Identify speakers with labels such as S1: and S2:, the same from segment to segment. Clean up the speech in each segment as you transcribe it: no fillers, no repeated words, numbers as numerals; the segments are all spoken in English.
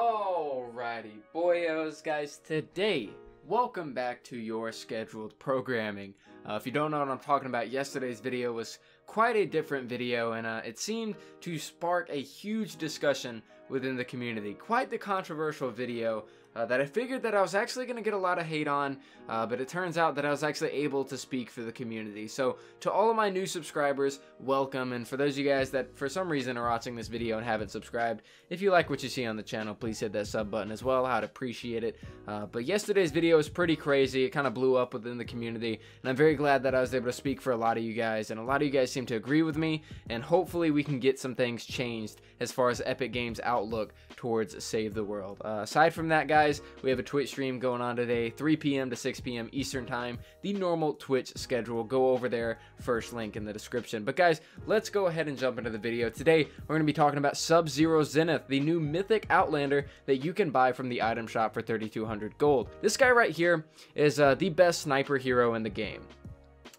S1: Alrighty, boyos, guys, today, welcome back to your scheduled programming. If you don't know what I'm talking about, yesterday's video was quite a different video, and it seemed to spark a huge discussion within the community. Quite the controversial video that I figured that I was actually going to get a lot of hate on, but it turns out that I was actually able to speak for the community. So to all of my new subscribers, welcome, and for those of you guys that for some reason are watching this video and haven't subscribed, if you like what you see on the channel, please hit that sub button as well. I'd appreciate it. But yesterday's video was pretty crazy. It kind of blew up within the community, and I'm very glad that I was able to speak for a lot of you guys, and a lot of you guys seem to agree with me, and hopefully we can get some things changed as far as Epic Games' outlook towards Save the World. Aside from that, guys, we have a Twitch stream going on today, 3 p.m. to 6 p.m. Eastern Time, the normal Twitch schedule. Go over there, first link in the description. But guys, let's go ahead and jump into the video. Today, we're going to be talking about Sub-Zero Zenith, the new mythic Outlander that you can buy from the item shop for 3,200 gold. This guy right here is the best sniper hero in the game.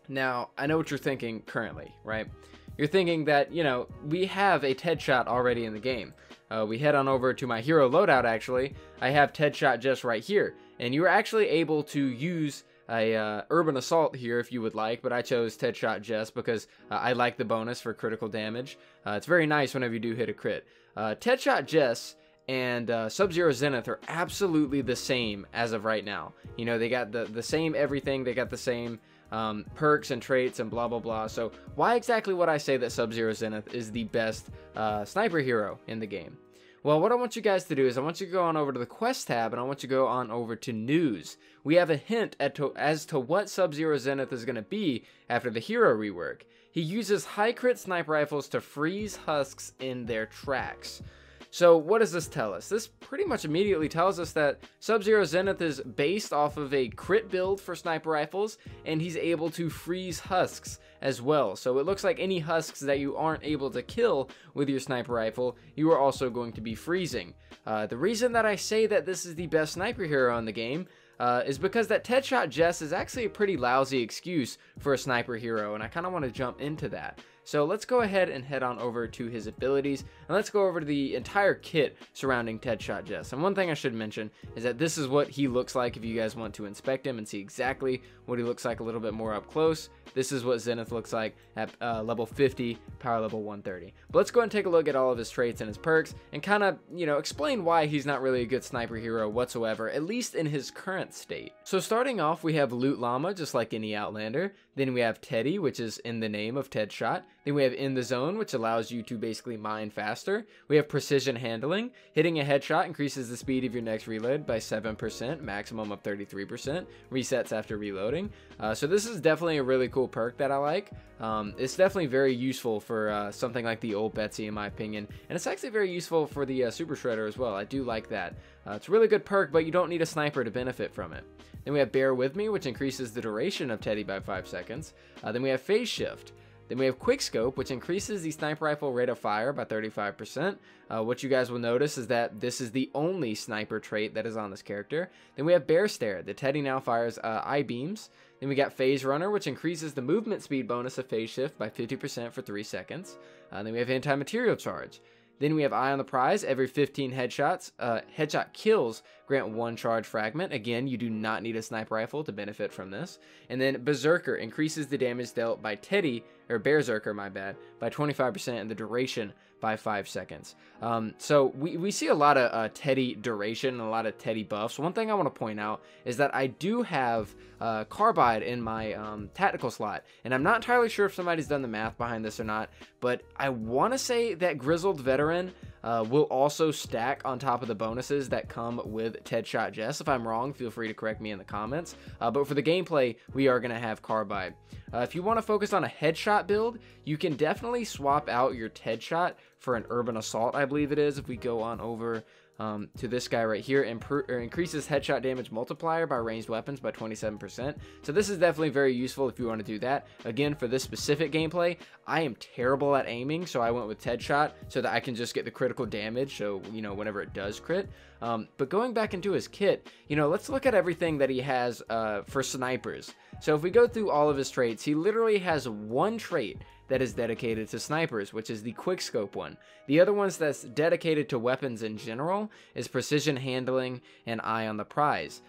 S1: Now, I know what you're thinking currently, right? You're thinking that, you know, we have a Ted Shot already in the game. We head on over to my hero loadout, actually. I have Ted Shot just right here. And you're actually able to use a Urban Assault here if you would like, but I chose Ted Shot just because I like the bonus for critical damage. It's very nice whenever you do hit a crit. Ted Shot Jess and Sub-Zero Zenith are absolutely the same as of right now. You know, they got the same everything. They got the same perks and traits and blah blah blah. So why exactly would I say that Sub-Zero Zenith is the best sniper hero in the game? Well, what I want you guys to do is I want you to go on over to the quest tab, and I want you to go on over to news. We have a hint as to what Sub-Zero Zenith is going to be after the hero rework. He uses high crit sniper rifles to freeze husks in their tracks. So what does this tell us? This pretty much immediately tells us that Sub-Zero Zenith is based off of a crit build for sniper rifles, and he's able to freeze husks as well. So it looks like any husks that you aren't able to kill with your sniper rifle, you are also going to be freezing. The reason that I say that this is the best sniper hero in the game is because that Ted Shot Jess is actually a pretty lousy excuse for a sniper hero, and I kind of want to jump into that. So let's go ahead and head on over to his abilities, and let's go over to the entire kit surrounding Ted Shot Jess. And one thing I should mention is that this is what he looks like if you guys want to inspect him and see exactly what he looks like a little bit more up close. This is what Zenith looks like at level 50, power level 130. But let's go ahead and take a look at all of his traits and his perks, and kind of, you know, explain why he's not really a good sniper hero whatsoever, at least in his current state. So starting off, we have Loot Llama, just like any Outlander. Then we have Teddy, which is in the name of Ted Shot. Then we have In the Zone, which allows you to basically mine faster. We have Precision Handling. Hitting a headshot increases the speed of your next reload by 7%, maximum of 33%. Resets after reloading. So this is definitely a really cool perk that I like. It's definitely very useful for something like the old Betsy, in my opinion. And it's actually very useful for the Super Shredder as well. I do like that. It's a really good perk, but you don't need a sniper to benefit from it. Then we have Bear With Me, which increases the duration of Teddy by 5 seconds. Then we have Phase Shift. Then we have Quick Scope, which increases the sniper rifle rate of fire by 35%. What you guys will notice is that this is the only sniper trait that is on this character. Then we have Bear Stare. The Teddy now fires eye beams. Then we got Phase Runner, which increases the movement speed bonus of Phase Shift by 50% for 3 seconds. Then we have Anti-Material Charge. Then we have Eye on the Prize. Every 15 headshots, headshot kills grant 1 charge fragment. Again, you do not need a sniper rifle to benefit from this. And then Berserker increases the damage dealt by Teddy, or Berserker, my bad, by 25% and the duration by 5 seconds. So we see a lot of Teddy duration and a lot of Teddy buffs. One thing I want to point out is that I do have Carbide in my tactical slot, and I'm not entirely sure if somebody's done the math behind this or not, but I want to say that Grizzled Veteran will also stack on top of the bonuses that come with Ted Shot Jess. If I'm wrong, feel free to correct me in the comments. But for the gameplay, we are going to have Carbide. If you want to focus on a headshot build, you can definitely swap out your Ted Shot for an Urban Assault, I believe it is. If we go on over to this guy right here, increases headshot damage multiplier by ranged weapons by 27%. So this is definitely very useful if you want to do that. Again, for this specific gameplay, I am terrible at aiming, so I went with Ted Shot so that I can just get the critical damage, so, you know, whenever it does crit. But going back into his kit, you know, let's look at everything that he has for snipers. So if we go through all of his traits, he literally has one trait that is dedicated to snipers, which is the quickscope one. The other ones that's dedicated to weapons in general is precision handling and eye on the prize.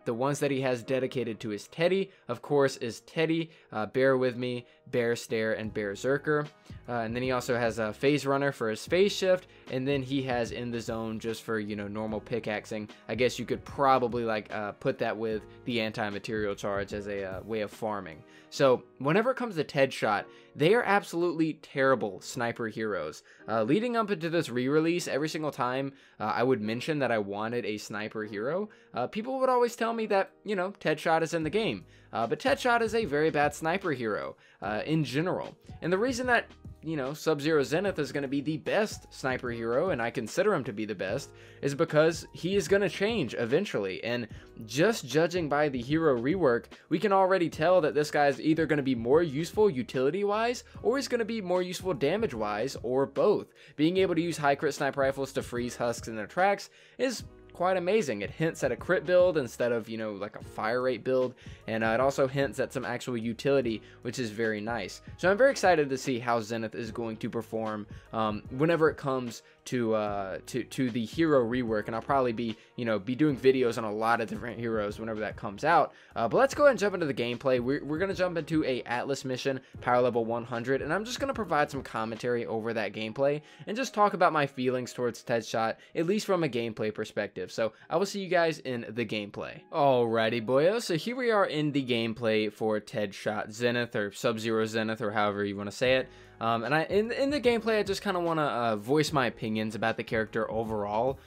S1: The ones that he has dedicated to his Teddy, of course, is Teddy, Bear With Me, Bear Stare, and Berserker. And then he also has a Phase Runner for his phase shift, and then he has In the Zone just for, you know, normal pickaxing. I guess you could probably like put that with the anti-material charge as a way of farming. So whenever it comes to Ted Shot, they are absolutely terrible sniper heroes. Leading up into this re-release, every single time I would mention that I wanted a sniper hero, people would always tell me that, you know, Ted Shot is in the game. But Ted Shot is a very bad sniper hero in general. And the reason that, you know, Sub-Zero Zenith is going to be the best sniper hero, and I consider him to be the best, is because he is going to change eventually. And just judging by the hero rework, we can already tell that this guy is either going to be more useful utility-wise, or he's going to be more useful damage-wise, or both. Being able to use high crit sniper rifles to freeze husks in their tracks is quite amazing. It hints at a crit build instead of, you know, like a fire rate build, and it also hints at some actual utility, which is very nice. So I'm very excited to see how Zenith is going to perform whenever it comes to the hero rework, and I'll probably be, you know, doing videos on a lot of different heroes whenever that comes out. But let's go ahead and jump into the gameplay. We're gonna jump into a Atlas mission, power level 100, and I'm just gonna provide some commentary over that gameplay and just talk about my feelings towards Ted Shot, at least from a gameplay perspective. So I will see you guys in the gameplay. Alrighty, boyo. So here we are in the gameplay for Ted Shot Zenith, or Sub-Zero Zenith, or however you want to say it. And in the gameplay, I just kind of want to voice my opinions about the character overall.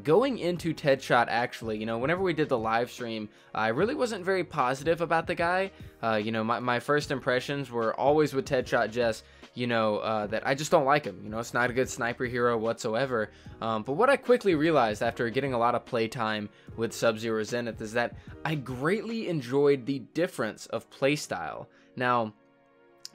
S1: Going into Ted Shot, actually, you know, whenever we did the live stream, I really wasn't very positive about the guy. You know, my first impressions were always with Ted Shot just, you know, that I just don't like him. You know, it's not a good sniper hero whatsoever. But what I quickly realized after getting a lot of playtime with Sub-Zero Zenith is that I greatly enjoyed the difference of playstyle. Now,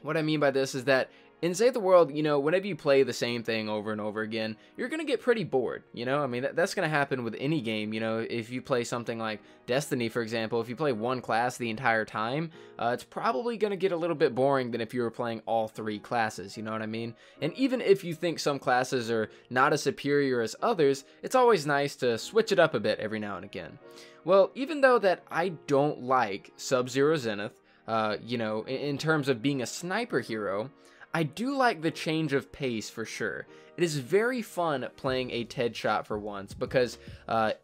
S1: what I mean by this is that in Save the World, you know, whenever you play the same thing over and over again, you're going to get pretty bored, you know? I mean, that's going to happen with any game, you know? If you play something like Destiny, for example, if you play one class the entire time, it's probably going to get a little bit boring than if you were playing all three classes, you know what I mean? And even if you think some classes are not as superior as others, it's always nice to switch it up a bit every now and again. Well, even though that I don't like Sub-Zero Zenith, you know, in terms of being a sniper hero, I do like the change of pace for sure. It is very fun playing a Ted Shot for once because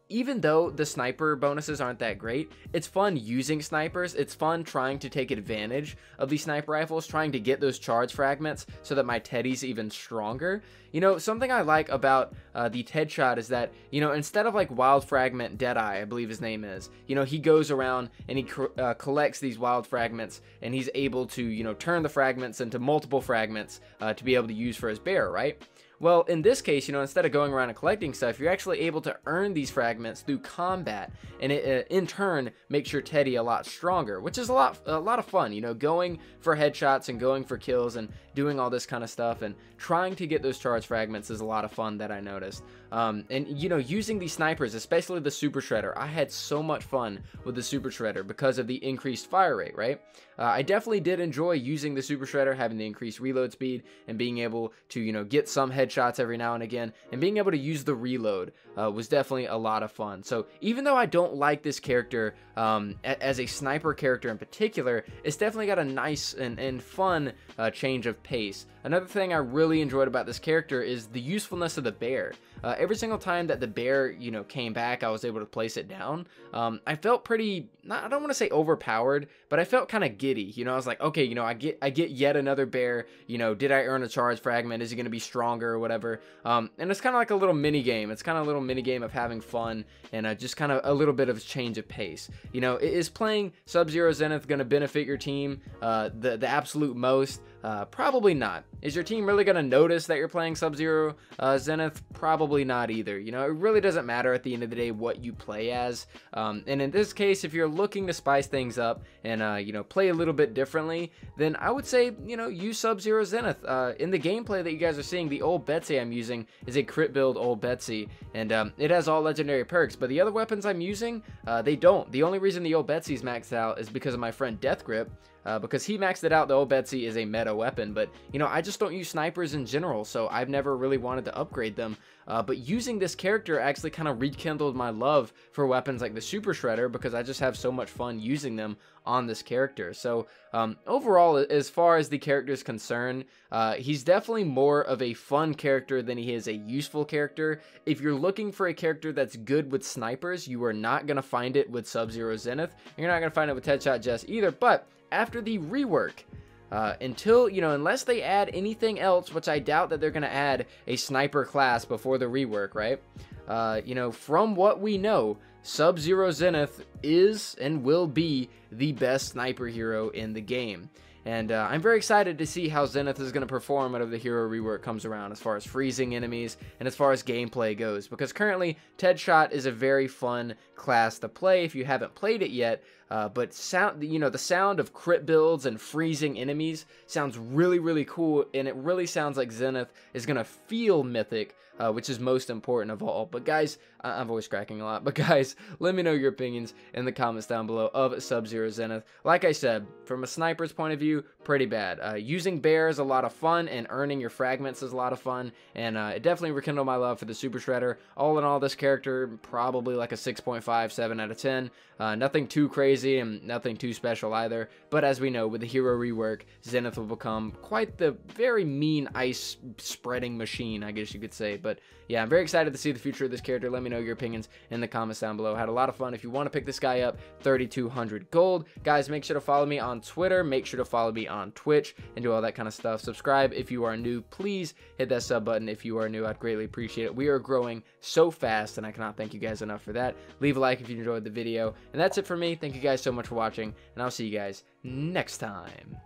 S1: even though the sniper bonuses aren't that great, it's fun using snipers. It's fun trying to take advantage of these sniper rifles, trying to get those charge fragments so that my Teddy's even stronger. You know, something I like about the Ted Shot is that, you know, instead of like Wild Fragment Deadeye, I believe his name is, you know, he goes around and he collects these wild fragments, and he's able to, you know, turn the fragments into multiple fragments to be able to use for his bear, right? Well, in this case, you know, instead of going around and collecting stuff, you're actually able to earn these fragments through combat, and it in turn makes your Teddy a lot stronger, which is a lot of fun, you know, going for headshots and going for kills and doing all this kind of stuff and trying to get those charge fragments is a lot of fun that I noticed. And, you know, using these snipers, especially the Super Shredder, I had so much fun with the Super Shredder because of the increased fire rate, right? I definitely did enjoy using the Super Shredder, having the increased reload speed and being able to, you know, get some headshots every now and again, and being able to use the reload was definitely a lot of fun. So even though I don't like this character as a sniper character in particular, it's definitely got a nice and fun change of pace. Another thing I really enjoyed about this character is the usefulness of the bear. Every single time that the bear, you know, came back, I was able to place it down. I felt pretty, I don't want to say overpowered, but I felt kind of giddy. You know, I was like, okay, you know, I get yet another bear. You know, did I earn a charge fragment? Is he going to be stronger or whatever? And it's kind of like a little mini game. It's kind of a little mini game of having fun and just kind of a little bit of change of pace. You know, is playing Sub-Zero Zenith going to benefit your team the absolute most? Probably not. Is your team really going to notice that you're playing Sub-Zero Zenith? Probably not either. You know, it really doesn't matter at the end of the day what you play as. And in this case, if you're looking to spice things up and, you know, play a little bit differently, then I would say, you know, use Sub-Zero Zenith. In the gameplay that you guys are seeing, the old Betsy I'm using is a crit build old Betsy, and it has all legendary perks, but the other weapons I'm using, they don't. The only reason the old Betsy's maxed out is because of my friend Death Grip, because he maxed it out. The old Betsy is a meta weapon, but you know, I just don't use snipers in general, so I've never really wanted to upgrade them. But using this character actually kind of rekindled my love for weapons like the Super Shredder, because I just have so much fun using them on this character. So overall, as far as the character is concerned, he's definitely more of a fun character than he is a useful character. If you're looking for a character that's good with snipers, you are not going to find it with Sub-Zero Zenith. You're not going to find it with Headshot Jess either, but after the rework, until, you know, unless they add anything else, which I doubt that they're going to add a sniper class before the rework, right? You know, from what we know, Sub-Zero Zenith is and will be the best sniper hero in the game. And I'm very excited to see how Zenith is going to perform whenever the hero rework comes around, as far as freezing enemies and as far as gameplay goes. Because currently, Deadshot is a very fun class to play if you haven't played it yet. But sound, you know, the sound of crit builds and freezing enemies sounds really, really cool, and it really sounds like Zenith is gonna feel mythic, which is most important of all. But guys, I'm voice cracking a lot, but guys, let me know your opinions in the comments down below of Sub-Zero Zenith. Like I said, from a sniper's point of view, pretty bad. Using Bear is a lot of fun, and earning your fragments is a lot of fun, and it definitely rekindled my love for the Super Shredder. All in all, this character probably like a 6.5, 7 out of 10. Nothing too crazy and nothing too special either, but as we know, with the hero rework, Zenith will become quite the very mean ice spreading machine, I guess you could say. But yeah, I'm very excited to see the future of this character. Let me know your opinions in the comments down below. Had a lot of fun. If you want to pick this guy up, 3,200 gold. Guys, make sure to follow me on Twitter, make sure to follow me on Twitch, and do all that kind of stuff. Subscribe if you are new. Please hit that sub button if you are new. I'd greatly appreciate it. We are growing so fast, and I cannot thank you guys enough for that. Leave a like if you enjoyed the video, and that's it for me. Thank you guys so much for watching, and I'll see you guys next time.